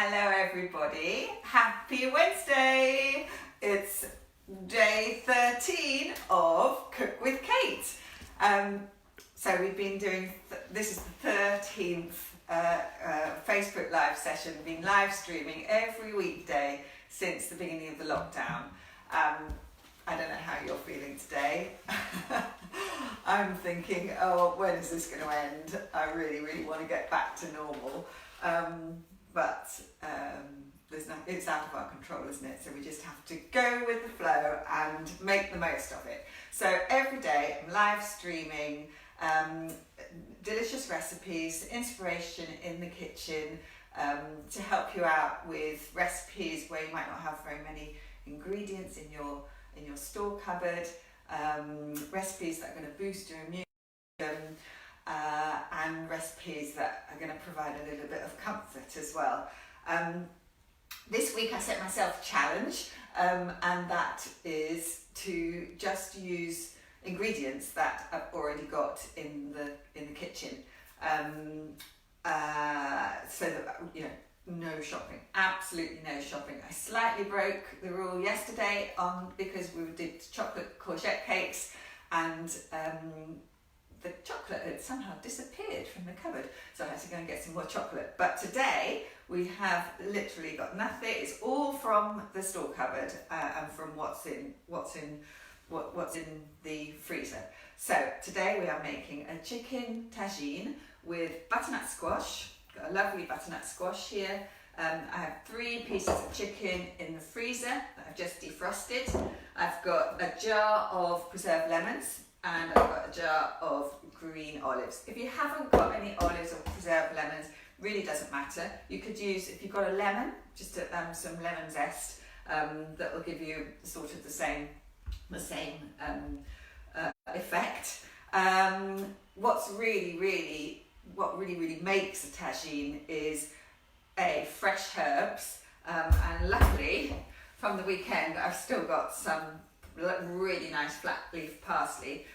Hello everybody, happy Wednesday! It's day 13 of Cook with Kate. So we've been doing, this is the 13th Facebook live session, been live streaming every weekday since the beginning of the lockdown. I don't know how you're feeling today. I'm thinking, oh, when is this going to end? I really want to get back to normal. But it's out of our control, isn't it? So we just have to go with the flow and make the most of it. So every day I'm live streaming delicious recipes, inspiration in the kitchen, to help you out with recipes where you might not have very many ingredients in your store cupboard, recipes that are going to boost your immune system, and recipes that are going to provide a little bit of comfort as well. This week I set myself a challenge, and that is to just use ingredients that I've already got in the kitchen, so that, you know, no shopping, absolutely no shopping. I slightly broke the rule yesterday because we did chocolate courgette cakes, and the chocolate had somehow disappeared from the cupboard, so I had to go and get some more chocolate. But today we have literally got nothing. It's all from the store cupboard, and from what's in the freezer. So today we are making a chicken tagine with butternut squash. Got a lovely butternut squash here. I have 3 pieces of chicken in the freezer that I've just defrosted. I've got a jar of preserved lemons, and I've got a jar of green olives. If you haven't got any olives or preserved lemons, really doesn't matter. You could use, if you've got a lemon, just some lemon zest, that will give you sort of the same effect. What really makes a tagine is fresh herbs, and luckily from the weekend I've still got some really nice flat leaf parsley.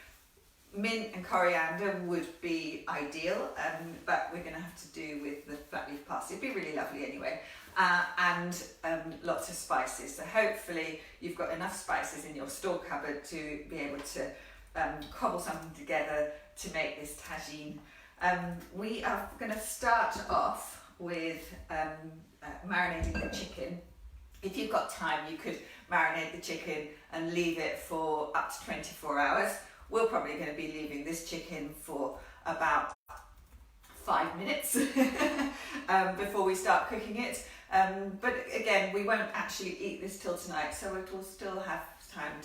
Mint and coriander would be ideal, but we're going to have to do with the flat leaf parsley. It'd be really lovely anyway. And lots of spices. So hopefully you've got enough spices in your store cupboard to be able to cobble something together to make this tagine. We are going to start off with marinating the chicken. If you've got time, you could marinate the chicken and leave it for up to 24 hours. We're probably going to be leaving this chicken for about 5 minutes before we start cooking it. But again, we won't actually eat this till tonight, so it will still have time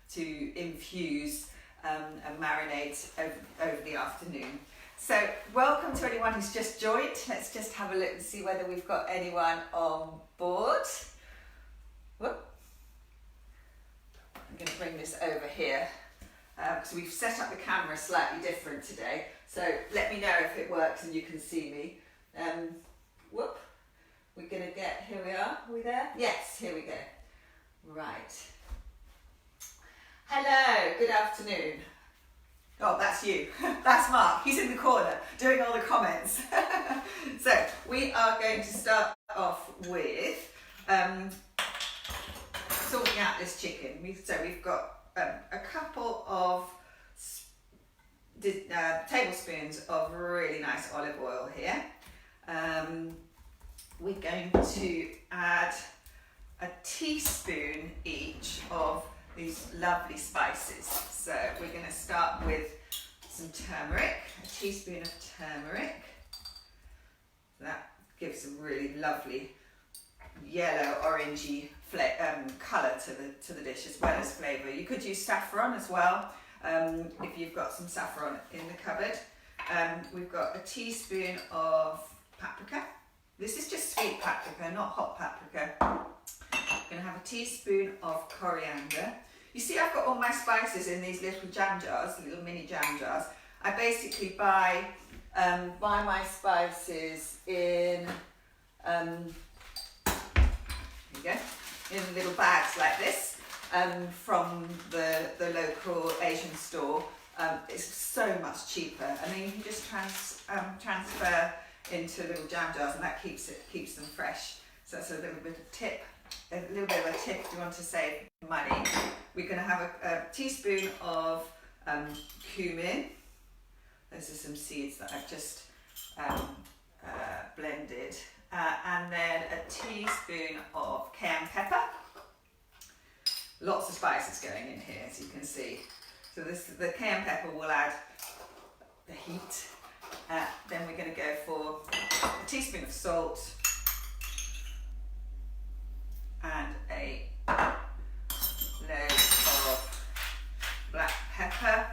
to infuse and marinate over the afternoon. So welcome to anyone who's just joined. Let's just have a look and see whether we've got anyone on board. Whoop. I'm going to bring this over here, because we've set up the camera slightly different today. So let me know if it works and you can see me. Whoop. We're going to get, here we are. Are we there? Yes, here we go. Right. Hello, good afternoon. Oh, that's you. That's Mark. He's in the corner doing all the comments. So we are going to start off with sorting out this chicken. So we've got a couple of tablespoons of really nice olive oil here. We're going to add a teaspoon each of these lovely spices. So we're going to start with some turmeric, a teaspoon of turmeric. That gives a really lovely yellow orangey colour to the dish, as well as flavour. You could use saffron as well, if you've got some saffron in the cupboard. We've got a teaspoon of paprika. This is just sweet paprika, not hot paprika. I'm going to have a teaspoon of coriander. You see, I've got all my spices in these little jam jars, little mini jam jars. I basically buy my spices in, here you go, in little bags like this, from the local Asian store. It's so much cheaper, and then you can just transfer into little jam jars, and that keeps them fresh. So that's a little bit of tip, a little bit of a tip if you want to save money. We're going to have a teaspoon of cumin. Those are some seeds that I've just blended, and then a teaspoon of cayenne pepper. Lots of spices going in here, as you can see. So the cayenne pepper will add the heat. Then we're going to go for a teaspoon of salt and a load of black pepper.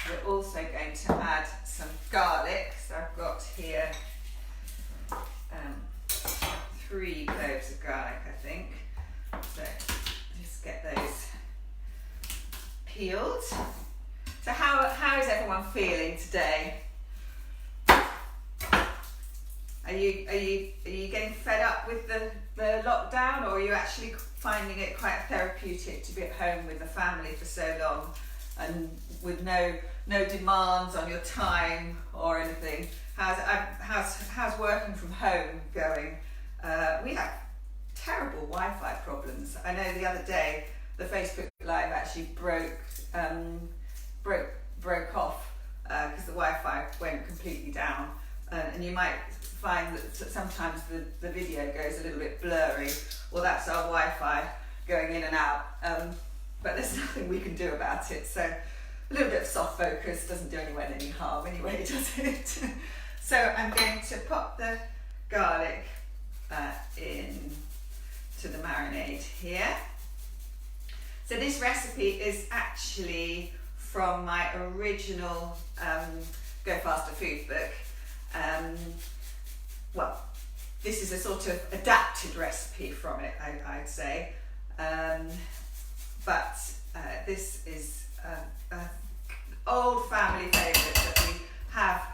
We're also going to add some garlic. So I've got here 3 cloves of garlic, I think. So just get those peeled. So how is everyone feeling today? Are you getting fed up with the lockdown, or are you actually finding it quite therapeutic to be at home with the family for so long and with no demands on your time or anything? How's working from home going? We have terrible Wi-Fi problems. I know the other day the Facebook Live actually broke off because the Wi-Fi went completely down, and you might find that sometimes the video goes a little bit blurry. Well, that's our Wi-Fi going in and out, but there's nothing we can do about it. So a little bit of soft focus doesn't do anyone any harm anyway, does it? So I'm going to pop the garlic in to the marinade here. So this recipe is actually from my original Go Faster food book. Well, this is a sort of adapted recipe from it, I'd say. But this is an old family favourite that we have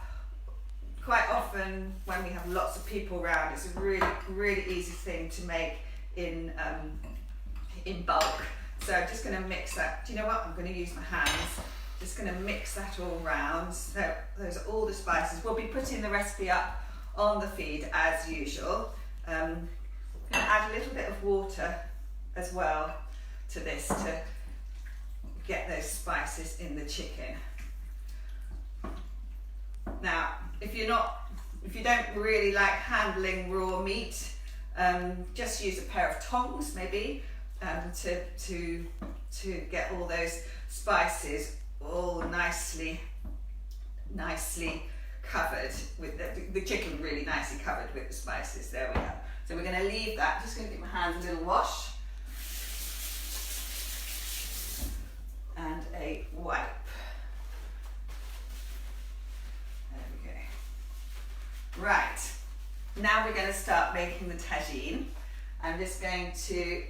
quite often when we have lots of people around. It's a really, really easy thing to make in bulk. So I'm just going to mix that. Do you know what? I'm going to use my hands. Just going to mix that all round. So those are all the spices. We'll be putting the recipe up on the feed as usual. I'm going to add a little bit of water as well to this to get those spices in the chicken. Now, if you don't really like handling raw meat, just use a pair of tongs maybe to get all those spices all nicely covered with the chicken really nicely covered with the spices. There we go. So we're going to leave that. Just going to give my hands a little wash and a wipe. There we go. Right, now we're going to start making the tagine. I'm just going to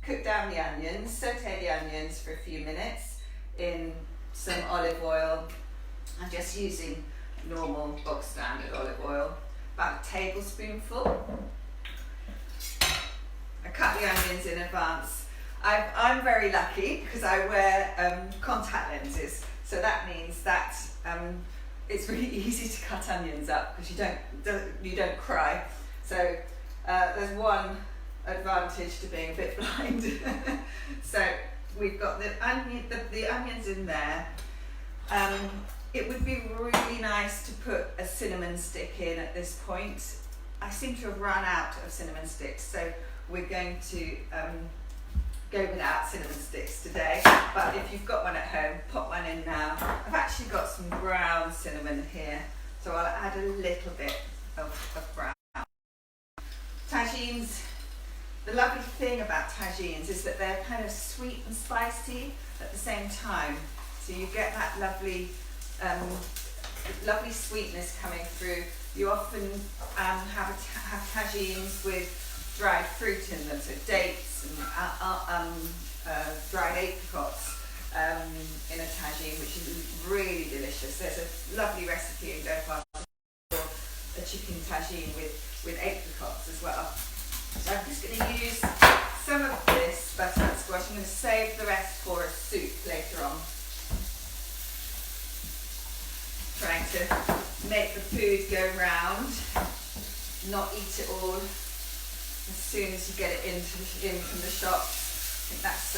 cook down the onions, saute the onions for a few minutes in some olive oil. I'm just using normal bog standard olive oil, about a tablespoonful. I cut the onions in advance. I'm very lucky because I wear contact lenses, so that means that it's really easy to cut onions up because you don't cry. So there's one advantage to being a bit blind. So we've got the onions in there. It would be really nice to put a cinnamon stick in at this point. I seem to have run out of cinnamon sticks, so we're going to go without cinnamon sticks today. But if you've got one at home, pop one in now. I've actually got some ground cinnamon here, so I'll add a little bit of brown. Tagines, the lovely thing about tagines is that they're kind of sweet and spicy at the same time. So you get that lovely sweetness coming through. You often have tagines with dried fruit in them, so dates and dried apricots in a tagine, which is really delicious. There's a lovely recipe in Go Faster for a chicken tagine with apricots as well. So I'm just going to use some of this butternut squash. I'm going to save the rest for a soup later on. trying to make the food go round, not eat it all as soon as you get it in from the shop. I think that's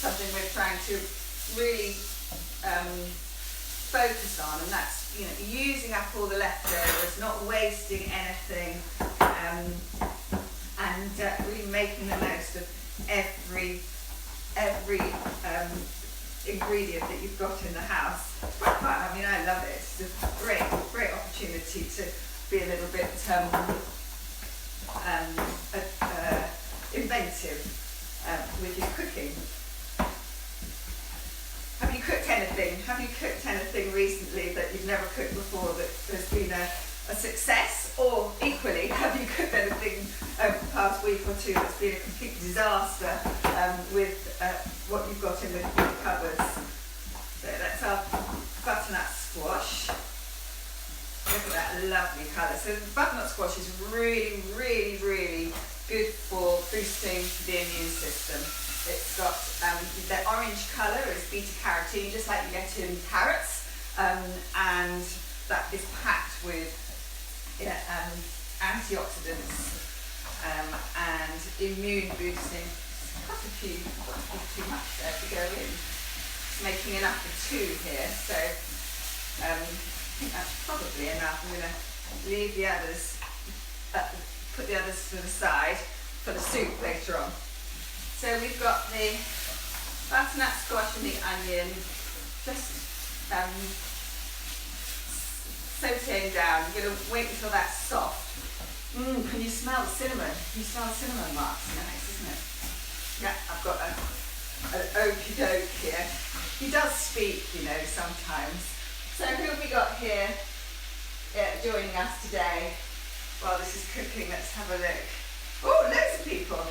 something we're trying to really focus on, and that's, you know, using up all the leftovers, not wasting anything, and really making the most of every ingredient that you've got in the house. It's quite fun. I mean, I love it. It's a great opportunity to be a little bit inventive with your cooking. Have you cooked anything? Have you cooked anything recently that you've never cooked before that has been a success? Or equally, have you cooked anything over the past week or two that's been a complete disaster with what you've got in the cupboards? So that's our butternut squash. Look at that lovely colour. So the butternut squash is really, really, really good for boosting the immune system. It's got the orange colour is beta carotene, just like you get in carrots, and that is packed with antioxidants and immune boosting. Quite a few, not too much there to go in. It's making enough for two here, so I think that's probably enough. I'm going to leave the others, put the others to the side for the soup later on. So we've got the butternut squash and the onion just sauteing down. I'm going to wait until that's soft. Can you smell the cinnamon? Can you smell the cinnamon, Mark? It's nice, isn't it? Yeah, I've got an okie doke here. He does speak, you know, sometimes. So who have we got here joining us today while this is cooking? Let's have a look. Oh, loads of people.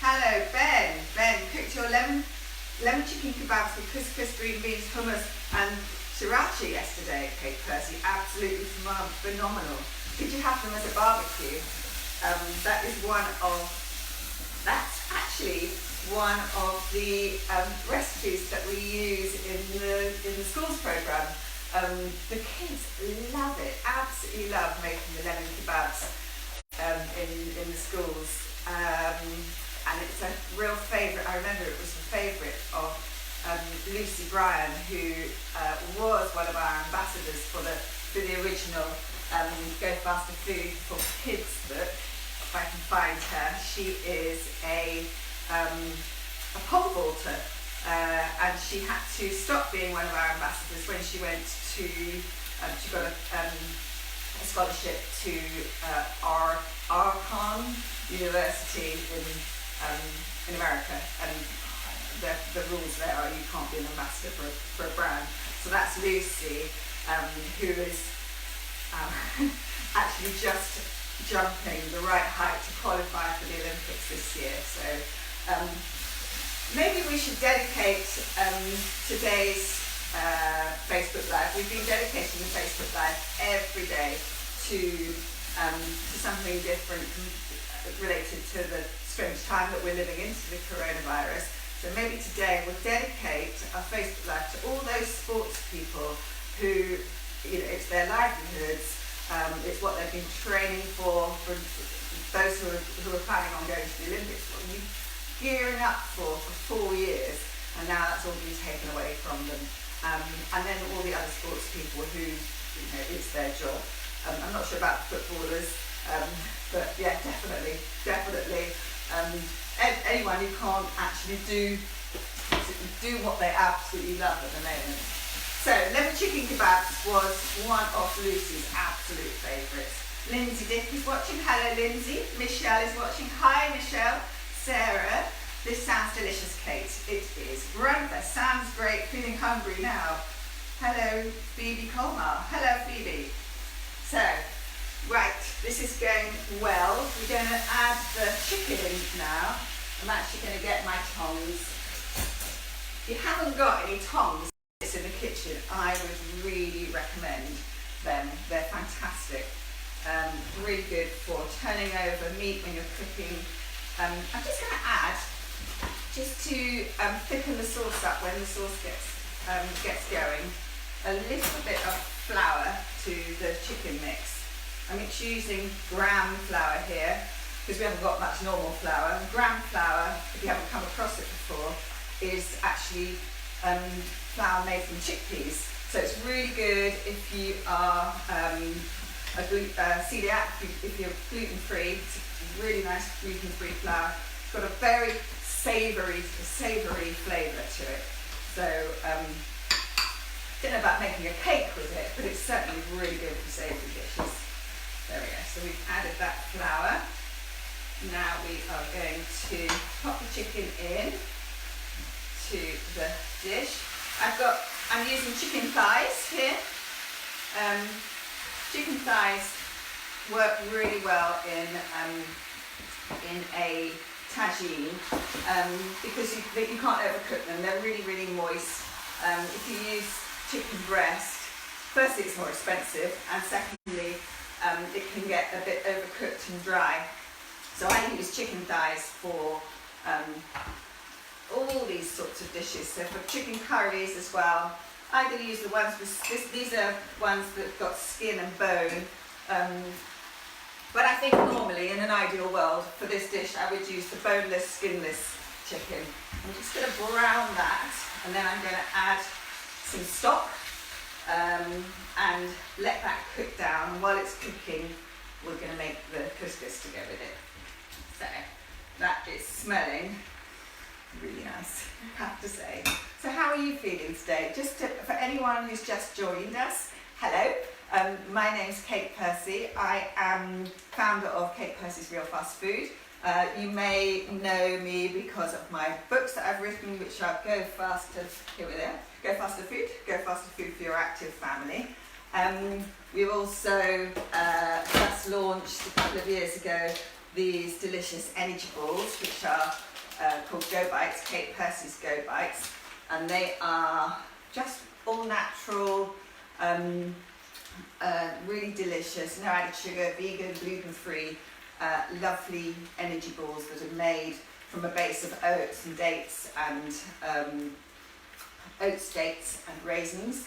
Hello, Ben. Ben cooked your lemon chicken kebabs with couscous, green beans, hummus and sriracha yesterday, Kate Percy. Absolutely phenomenal. Did you have them as a barbecue? That's actually one of the recipes that we use in the schools program. The kids love it, absolutely love making the lemon kebabs in the schools. And it's a real favourite. I remember it was a favourite of Lucy Bryan, who was one of our ambassadors for the original Go Faster Food for Kids book. If I can find her, she is a pole vaulter, and she had to stop being one of our ambassadors when she went to. She got a scholarship to Arcon University in America, and the rules there are you can't be an ambassador for a brand. So that's Lucy, who is actually just jumping the right height to qualify for the Olympics this year. So maybe we should dedicate today's Facebook Live. We've been dedicating the Facebook Live every day to something different related to the strange time that we're living into, the coronavirus. So maybe today we'll dedicate our Facebook Live to all those sports people who, you know, it's their livelihoods, it's what they've been training for those who are planning on going to the Olympics, what you're gearing up for 4 years, and now that's all been taken away from them. And then all the other sports people who, you know, it's their job. I'm not sure about footballers, but yeah, definitely. Anyone who can't actually do what they absolutely love at the moment. So, lemon chicken kebabs was one of Lucy's absolute favourites. Lindsay Dick is watching. Hello, Lindsay. Michelle is watching. Hi, Michelle. Sarah. This sounds delicious, Kate. It is. Veronica, sounds great. Feeling hungry now. Hello, Phoebe Colmar. Hello, Phoebe. So, right, this is going well. We're going to add the chicken in now. I'm actually going to get my tongs. If you haven't got any tongs in the kitchen, I would really recommend them. They're fantastic. Really good for turning over meat when you're cooking. I'm just going to add, just to thicken the sauce up when the sauce gets going, a little bit of flour to the chicken mix. I'm using gram flour here because we haven't got much normal flour. Gram flour, if you haven't come across it before, is actually flour made from chickpeas. So it's really good if you are celiac, if you're gluten-free. It's a really nice gluten-free flour. It's got a very savoury flavour to it. So don't know about making a cake with it, but it's certainly really good for savoury dishes. There we go. So we've added that flour. Now we are going to pop the chicken in to the dish. I'm using chicken thighs here. Chicken thighs work really well in a tagine because you can't overcook them. They're really moist. If you use chicken breast, firstly it's more expensive, and secondly it can get a bit overcooked and dry. So I use chicken thighs for all these sorts of dishes. So for chicken curries as well, I'm going to use the ones with these are ones that got skin and bone. But I think normally in an ideal world for this dish I would use the boneless, skinless chicken. I'm just going to brown that, and then I'm going to add some stock and let that cook down. And while it's cooking, we're going to make the couscous to go with it. So that is smelling really nice, I have to say. So how are you feeling today? For anyone who's just joined us, hello. My name's Kate Percy. I am founder of Kate Percy's Real Fast Food. You may know me because of my books that I've written, which are Go Faster, here we are, Go Faster Food for Your Active Family. We've also just launched a couple of years ago these delicious energy balls, which are called Go Bites, Kate Percy's Go Bites, and they are just all natural, really delicious, no added sugar, vegan, gluten-free, lovely energy balls that are made from a base of oats and dates and dates and raisins,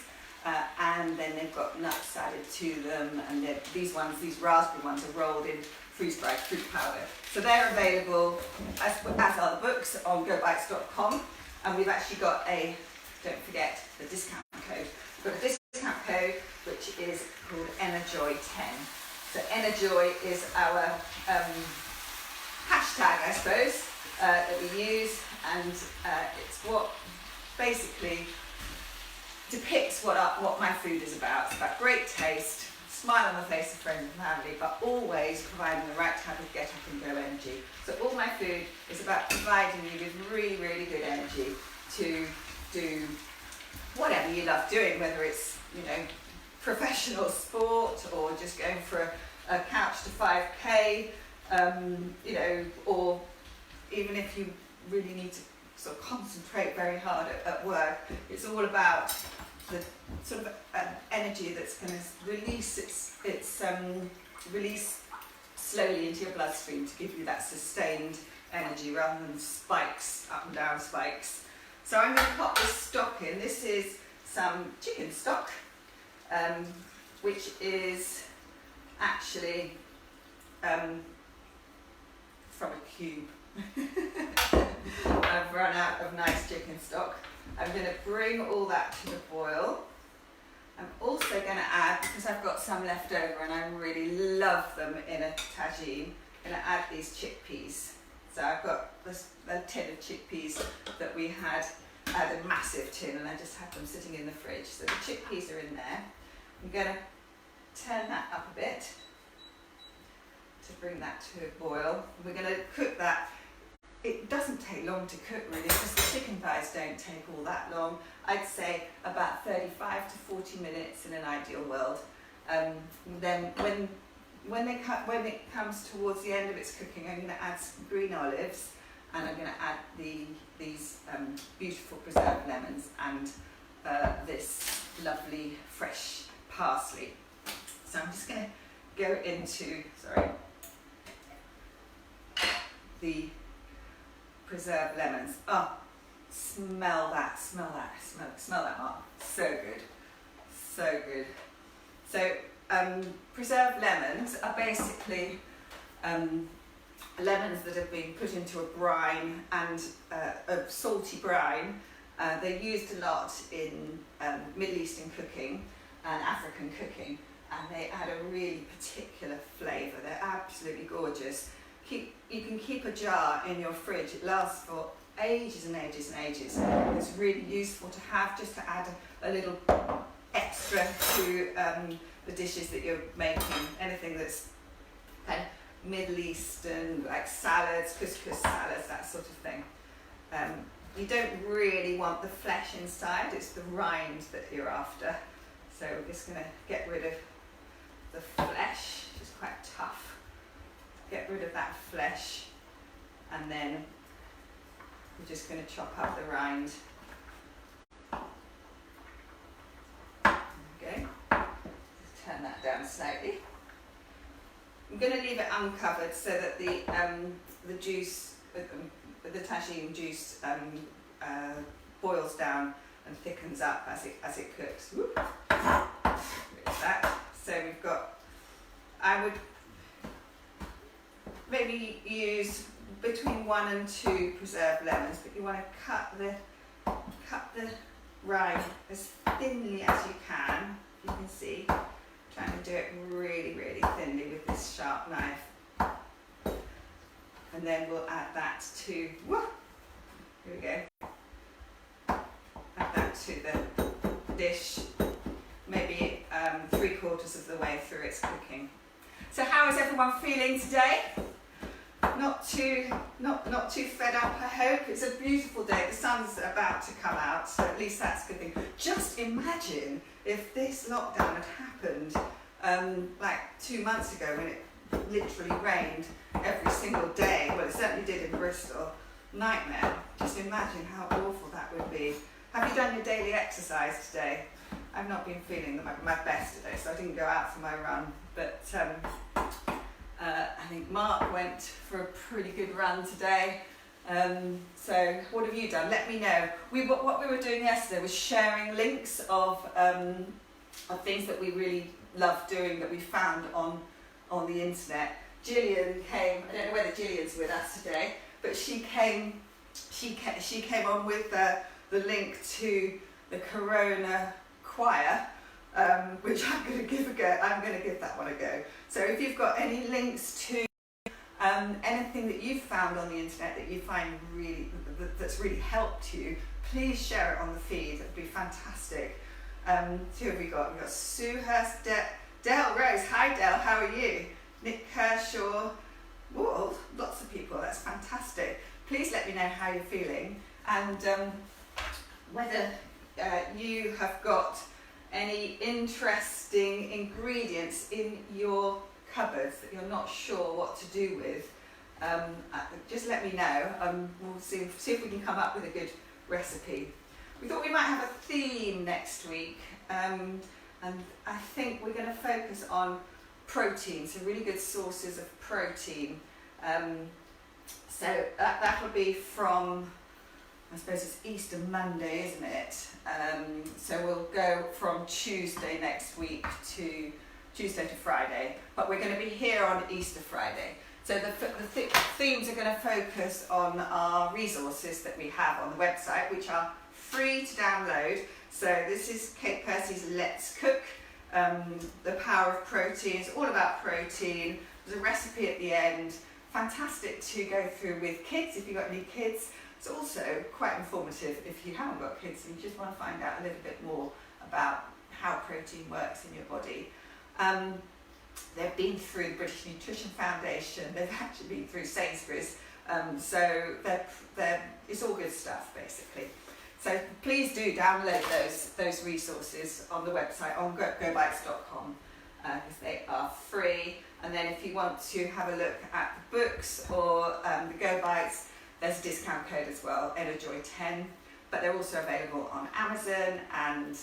and then they've got nuts added to them, and these raspberry ones are rolled in freeze-dried fruit powder. So they're available, as are the books, on gobites.com, and we've actually got don't forget the discount code. We've got a discount code which is called ENERJOY10. So ENERJOY is our hashtag, I suppose, that we use, and it's what basically depicts what my food is about. It's about great taste, smile on the face of friends and family, but always providing the right type of get up and go energy. So all my food is about providing you with really good energy to do whatever you love doing, whether it's, professional sport or just going for a couch to 5K, or even if you really need to sort of concentrate very hard at work. It's all about the sort of energy that's going to release slowly into your bloodstream to give you that sustained energy rather than spikes, up and down spikes. So I'm going to pop this stock in. This is some chicken stock, which is actually from a cube. I've run out of nice chicken stock. I'm going to bring all that to the boil. I'm also going to add, because I've got some left over and I really love them in a tagine, I'm going to add these chickpeas. So I've got a tin of chickpeas that we had a massive tin, and I just had them sitting in the fridge. So the chickpeas are in there. I'm going to turn that up a bit to bring that to a boil. We're going to cook that. It doesn't take long to cook really, because the chicken thighs don't take all that long. I'd say about 35 to 40 minutes in an ideal world. Then when it comes towards the end of its cooking, I'm going to add some green olives, and I'm going to add these beautiful preserved lemons and this lovely fresh parsley. So I'm just going to go into, the preserved lemons. Oh, smell that, Mark. So good, so good. So preserved lemons are basically lemons that have been put into a brine, and a salty brine. They're used a lot in Middle Eastern cooking and African cooking, and they add a really particular flavour. They're absolutely gorgeous. You can keep a jar in your fridge. It lasts for ages and ages and ages. It's really useful to have, just to add a little extra to the dishes that you're making. Anything that's kind of Middle Eastern, like salads, couscous salads, that sort of thing. You don't really want the flesh inside, it's the rind that you're after. So we're just going to get rid of the flesh, which is quite tough. Get rid of that flesh, and then we're just going to chop up the rind. Okay, just turn that down slightly. I'm going to leave it uncovered so that the juice, the tagine juice, boils down and thickens up as it cooks. Whoop. That. So we've got. I would maybe use between 1 and 2 preserved lemons, but you want to cut the rind as thinly as you can. You can see, trying to do it really, really thinly with this sharp knife. And then we'll add that to, here we go, add that to the dish, maybe 3/4 of the way through its cooking. So how is everyone feeling today? Not too fed up, I hope. It's a beautiful day. The sun's about to come out, so at least that's a good thing. Just imagine if this lockdown had happened like 2 months ago, when it literally rained every single day. Well, it certainly did in Bristol. Nightmare. Just imagine how awful that would be. Have you done your daily exercise today? I've not been feeling my best today, so I didn't go out for my run. But I think Mark went for a pretty good run today. So what have you done? Let me know. What we were doing yesterday was sharing links of things that we really love doing, that we found on the internet. Gillian came. I don't know whether Gillian's with us today, but she came on with the link to the Corona choir, which I'm going to give a go. I'm going to give that one a go. So if you've got any links to anything that you've found on the internet that you find that's really helped you, please share it on the feed. That'd be fantastic. Who have we got? We've got Sue Hurst, Del Rose. Hi Del, how are you? Nick Kershaw. Whoa, lots of people. That's fantastic. Please let me know how you're feeling, and whether you have got any interesting ingredients in your cupboards that you're not sure what to do with. Just let me know. We'll see if we can come up with a good recipe. We thought we might have a theme next week, and I think we're going to focus on protein, so really good sources of protein. So that'll be from, I suppose it's Easter Monday, isn't it? So we'll go from Tuesday next week to Tuesday to Friday, but we're going to be here on Easter Friday. So the themes are going to focus on our resources that we have on the website, which are free to download. So this is Kate Percy's Let's Cook, the power of protein. It's all about protein. There's a recipe at the end. Fantastic to go through with kids if you've got any kids. It's also quite informative if you haven't got kids and you just want to find out a little bit more about how protein works in your body. They've been through the British Nutrition Foundation. They've actually been through Sainsbury's. So it's all good stuff, basically. So please do download those resources on the website on gobites.com, because they are free. And then if you want to have a look at the books or the Go Bites, there's a discount code as well, EnerJoy10. But they're also available on Amazon and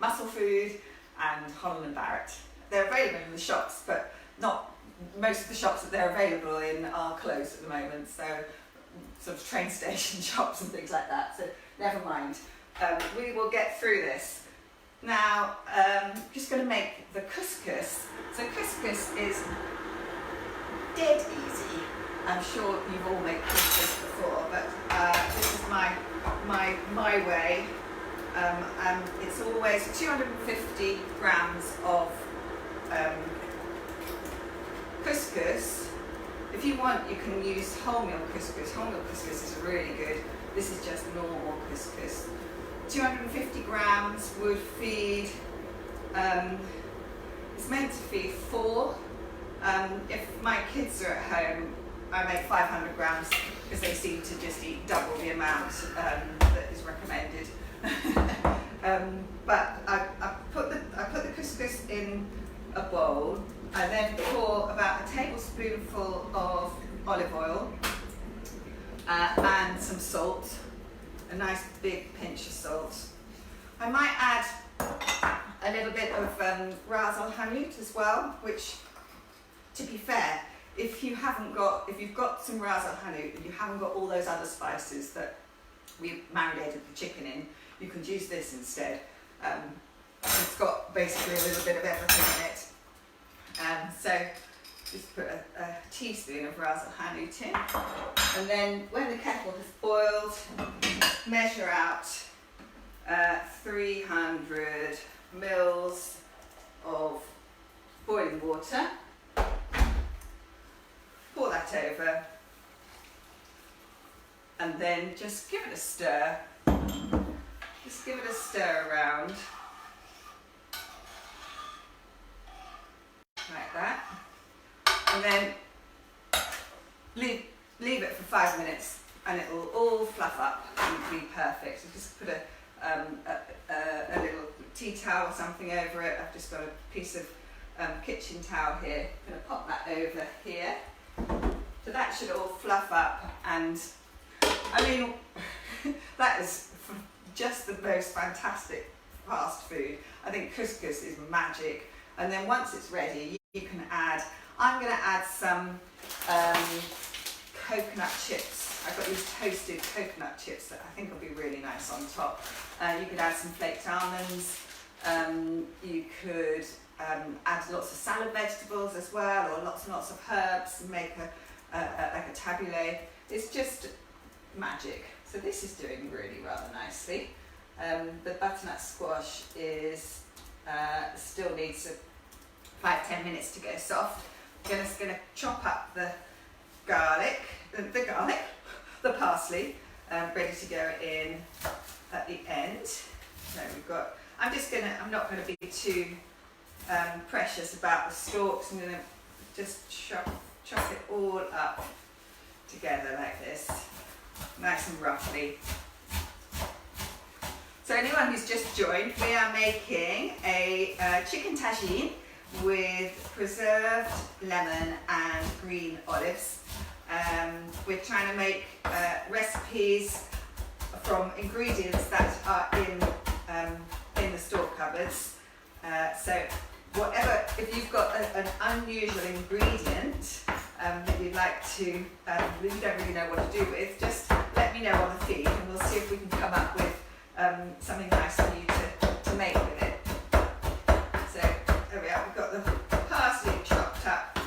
Muscle Food and Holland & Barrett. They're available in the shops, but not most of the shops that they're available in are closed at the moment. So sort of train station shops and things like that. So never mind. We will get through this. Now, just going to make the couscous. So couscous is dead easy. I'm sure you've all made couscous before, but this is my way. And it's always 250 grams of couscous. If you want, you can use wholemeal couscous. Wholemeal couscous is really good. This is just normal couscous. 250 grams would feed, it's meant to feed 4. If my kids are at home, I make 500 grams because they seem to just eat double the amount that is recommended. But I put the couscous in a bowl. I then pour about a tablespoonful of olive oil and some salt, a nice big pinch of salt. I might add a little bit of ras al hanout as well, which, to be fair, if you've got some ras al hanout and you haven't got all those other spices that we marinated the chicken in, you could use this instead. It's got basically a little bit of everything in it. So just put a teaspoon of ras al hanout in, and then when the kettle has boiled, measure out 300 mils of boiling water. Pour that over, and then just give it a stir. Just give it a stir around. Like that, and then leave it for 5 minutes, and it will all fluff up and be perfect. So just put a little tea towel or something over it. I've just got a piece of kitchen towel here. I'm going to pop that over here. So that should all fluff up, and I mean that is just the most fantastic fast food. I think couscous is magic. And then once it's ready, you can add, I'm going to add some coconut chips. I've got these toasted coconut chips that I think will be really nice on top. You could add some flaked almonds. You could add lots of salad vegetables as well, or lots and lots of herbs, and make like a tabbouleh. It's just magic. So this is doing really rather nicely. The butternut squash is still needs 5-10 minutes to go soft. I'm just going to chop up the garlic, the parsley, ready to go in at the end. So we've got. I'm not going to be too precious about the stalks. I'm going to just chop it all up together like this, nice and roughly. So anyone who's just joined, we are making a chicken tagine with preserved lemon and green olives. We're trying to make recipes from ingredients that are in the store cupboards. So whatever, if you've got an unusual ingredient that you'd like to, that you don't really know what to do with, just let me know on the feed, and we'll see if we can come up with something nice for you to make with it. So there we are, we've got the parsley chopped up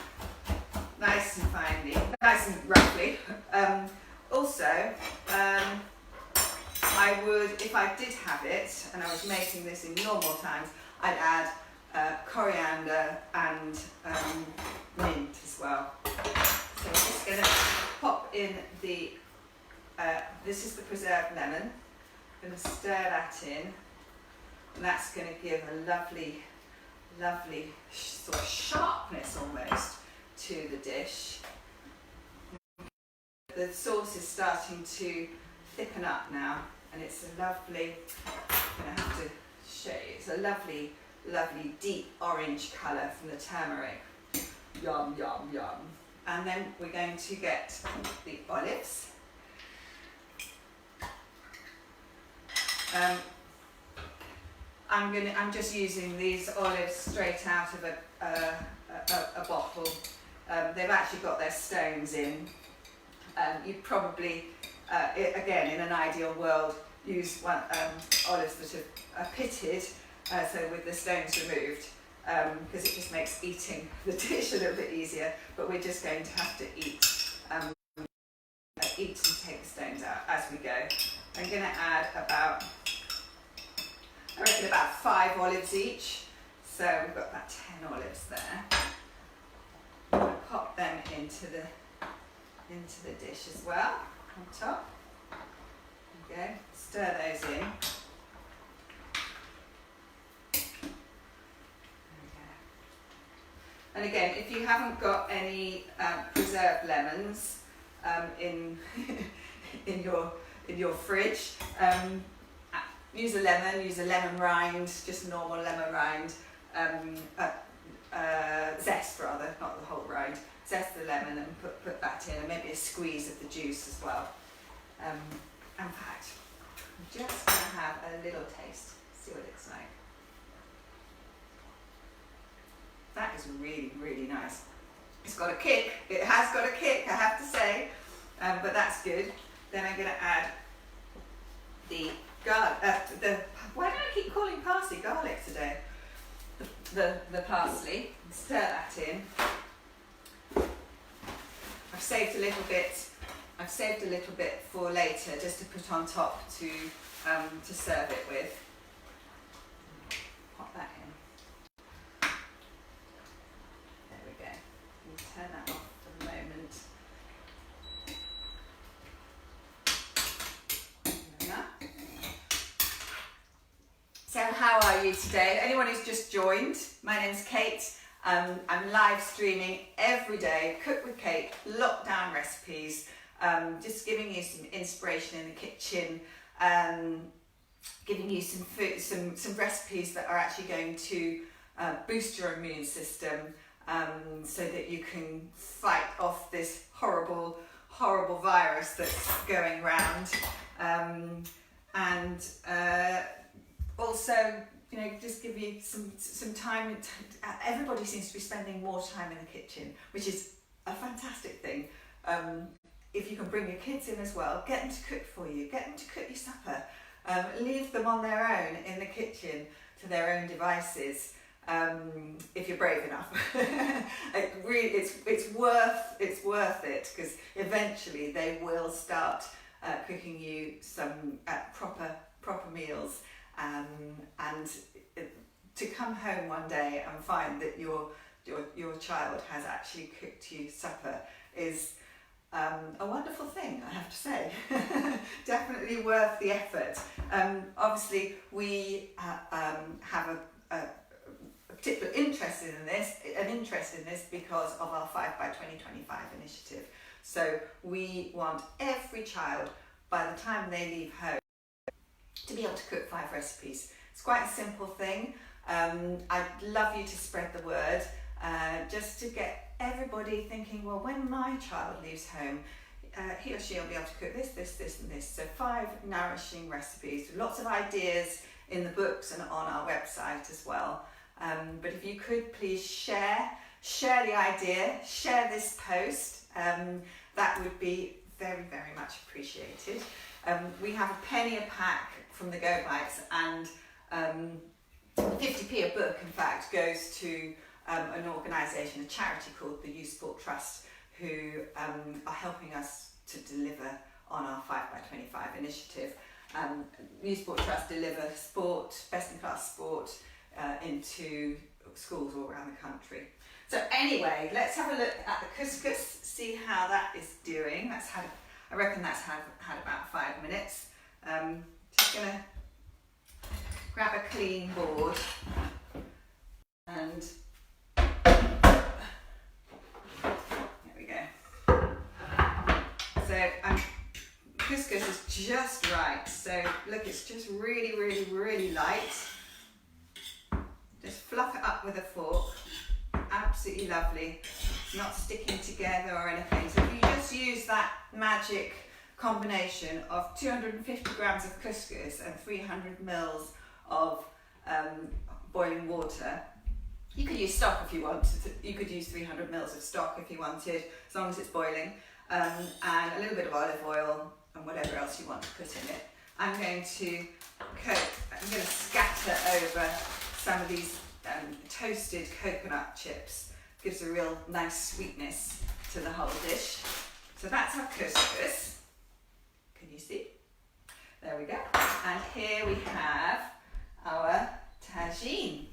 nice and finely, nice and roughly. Also, I would, if I did have it, and I was making this in normal times, I'd add coriander and mint as well. So I'm just going to pop in the, this is the preserved lemon. I'm going to stir that in, and that's going to give a lovely sort of sharpness almost to the dish. The sauce is starting to thicken up now, and it's a lovely, I'm going to have to show you, it's a lovely deep orange colour from the turmeric. Yum, yum, yum. And then we're going to get the olives. I'm just using these olives straight out of a bottle. They've actually got their stones in. You'd probably, again, in an ideal world, use olives that are pitted, so with the stones removed, because it just makes eating the dish a little bit easier. But we're just going to have to eat and take the stones out as we go. I'm going to add about, I reckon about 5 olives each. So we've got about 10 olives there. I'm going to pop them into the dish as well on top. There we go. Stir those in. And again, if you haven't got any preserved lemons in your fridge, use a lemon rind, just normal lemon rind, zest rather, not the whole rind. Zest the lemon and put that in, and maybe a squeeze of the juice as well. In fact, I'm just going to have a little taste, see what it's like. That is really, really nice. It's got a kick. It has got a kick, I have to say, but that's good. Then I'm going to add the garlic. Why do I keep calling parsley garlic today? The parsley. Stir that in. I've saved a little bit for later, just to put on top to serve it with. Pop that in. There we go. We'll turn that off for the moment. So how are you today? Anyone who's just joined, my name's Kate. I'm live streaming every day, Cook with Kate, lockdown recipes, just giving you some inspiration in the kitchen, giving you some food, some recipes that are actually going to boost your immune system, so that you can fight off this horrible virus that's going around, and also, you know, just give you some time. Everybody seems to be spending more time in the kitchen, which is a fantastic thing. If you can bring your kids in as well, get them to cook for you, get them to cook your supper, leave them on their own in the kitchen to their own devices, if you're brave enough. It's worth it, because eventually they will start cooking you some proper meals. And to come home one day and find that your child has actually cooked you supper is a wonderful thing, I have to say. Definitely worth the effort. Obviously, we have a particular interest in this because of our 5 by 2025 initiative. So we want every child, by the time they leave home, to be able to cook 5 recipes. It's quite a simple thing. I'd love you to spread the word, just to get everybody thinking, well, when my child leaves home, he or she will be able to cook this, and this. So 5 nourishing recipes, lots of ideas in the books and on our website as well. But if you could please share the idea, share this post, that would be very, very much appreciated. We have a penny a pack from the Go Bites, and 50p a book, in fact, goes to an organisation, a charity called the Youth Sport Trust, who are helping us to deliver on our 5 by 25 initiative. Youth Sport Trust deliver sport, best in class sport, into schools all around the country. So anyway, let's have a look at the couscous, see how that is doing. I reckon that's had about 5 minutes. Just gonna grab a clean board and there we go. So couscous is just right. So look, it's just really, really, really light. Just fluff it up with a fork. Absolutely lovely. It's not sticking together or anything. So if you just use that magic combination of 250 grams of couscous and 300 mils of boiling water. You could use stock if you wanted. You could use 300 mils of stock if you wanted, as long as it's boiling, and a little bit of olive oil and whatever else you want to put in it. I'm going to scatter over some of these toasted coconut chips. Gives a real nice sweetness to the whole dish. So that's our couscous. Can you see? There we go. And here we have our tagine,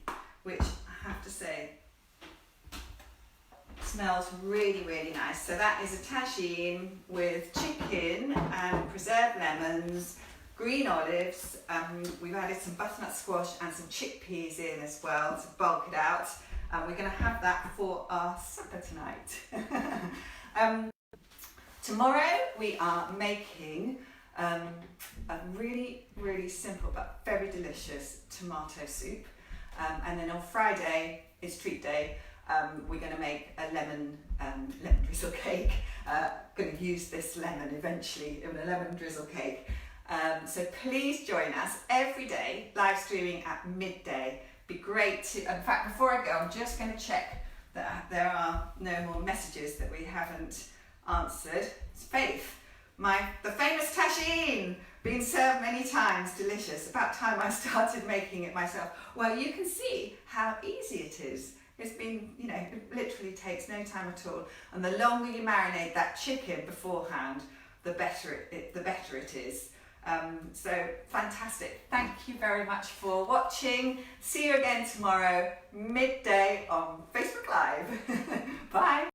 which I have to say smells really, really nice. So that is a tagine with chicken and preserved lemons, green olives. We've added some butternut squash and some chickpeas in as well to bulk it out. We're going to have that for our supper tonight. Tomorrow we are making a really, really simple but very delicious tomato soup. And then on Friday is treat day. We're going to make a lemon drizzle cake. Going to use this lemon eventually in a lemon drizzle cake. So please join us every day, live streaming at midday. Be great to, in fact, before I go, I'm just going to check that there are no more messages that we haven't answered. It's Faith, the famous tagine, been served many times, delicious. About time I started making it myself. Well, you can see how easy it is. It's been, it literally takes no time at all. And the longer you marinate that chicken beforehand, the better it is. So fantastic. Thank you very much for watching. See you again tomorrow, midday on Facebook Live. Bye.